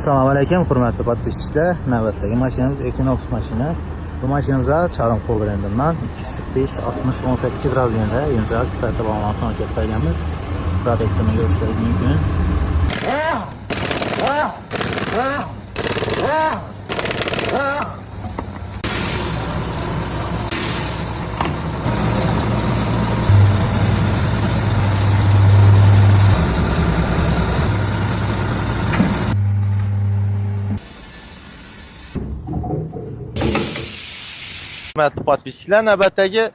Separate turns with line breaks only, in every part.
Assalomu alaykum, hurmatli podpischilar. Navbatdagi mashinamiz Equinox mashina. Bu mashinamizda Charon brendidan 245 60 18 razmerda yumshoq sifatida bog'langan kelib qolganmiz. Protektorni ko'rishingiz mumkin.
Hürmetli podpischilar, navbatdagi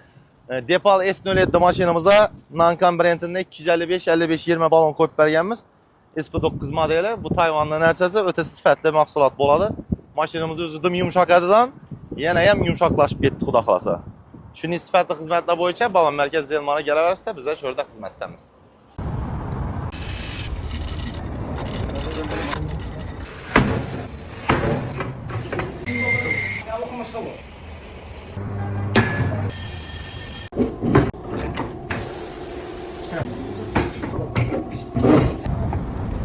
Depal S07 mashinamizda Nankan brendining 255-55-20 balon qo'yib berganmiz. SP9 modeli. Bu Tayvanning narsasi, o'ta sifatli mahsulot bo'ladi. Mashinamiz o'zidan yumshoqadidan yana ham yumshoqlashib ketdi, xudo xolasa. Shuning sifatli xizmatlar bo'yicha balon markazi Delmara kelaverasizda, biz shu yerda xizmatdamiz.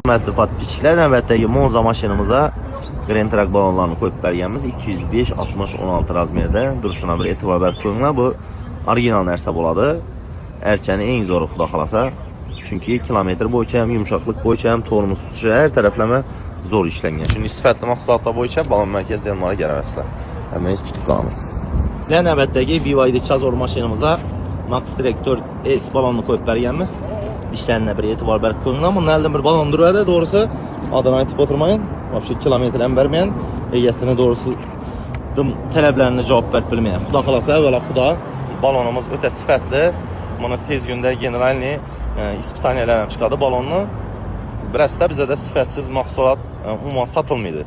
Hürmetli podpischilar, navbatdagi Monza mashinamizga Grand Track balonlarni qo'yib berganmiz. 205 60 16 razmerda. Durishuna bir e'tibor berib qo'yinglar, bu original narsa bo'ladi. Archani eng zo'ri, xudo xolasa. Chunki kilometr bo'yicha ham, yumshoqlik bo'yicha ham, tormoz tutishi har taraflama zo'r ishlangan. Shuning sifatli mahsulotlar bo'yicha balon markazi Delmara kelaverasizlar. Hammangiz kutib qolamiz. Navbatdagi BYD Chazor mashinamizga Max Track 4S balonni qo'yib berganmiz. İşlerine bir e'tibor berib qo'yinglar. Bundan elden bir balon duradi, doğrusu adını aytib o'tirmayın. Vobshe kilometr ham bermayan, egasini doğrusu talablarini javob berib bilmayan. Xudo xolasa, avvalo xudo, balonimiz o'ta sifatli. Buni tez kunda generalniy ispitaniyalar ham chiqadi balonni. Birasida bizda sifatsiz mahsulot umuman sotilmaydi.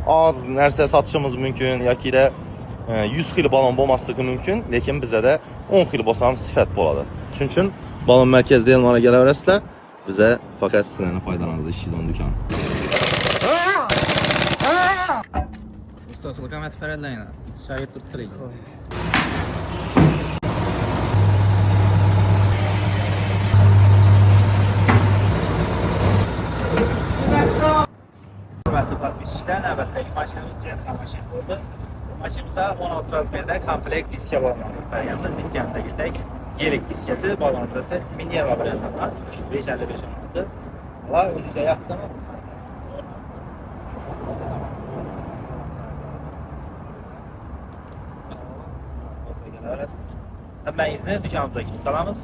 Az narsa sotishimiz mumkin yoki da 100 xil balon bo'lmasligi mumkin, lekin bizda 10 xil bo'lsa ham sifat bo'ladi. Shuning uchun balon markazi Delmara kelaverasizlar. Bize fakat sizlarning foydalanishingizga ishlaydigan do'kon.
Ustoz, lokomotiv paradlayna. Shagird turtiring. Hurmatli podpischilar, navbatdagi mashinamiz Gentra mashina bo'ldi. Mashinamizda 16 razmerda komplekt diska bo'lmoqda. Berganmiz diskani kelsak, Gelik diskasi balonchasi Minerva brendidan 355 oldi. Va o'ziga yaqin. Hammangizni do'konimizga kutib qolamiz.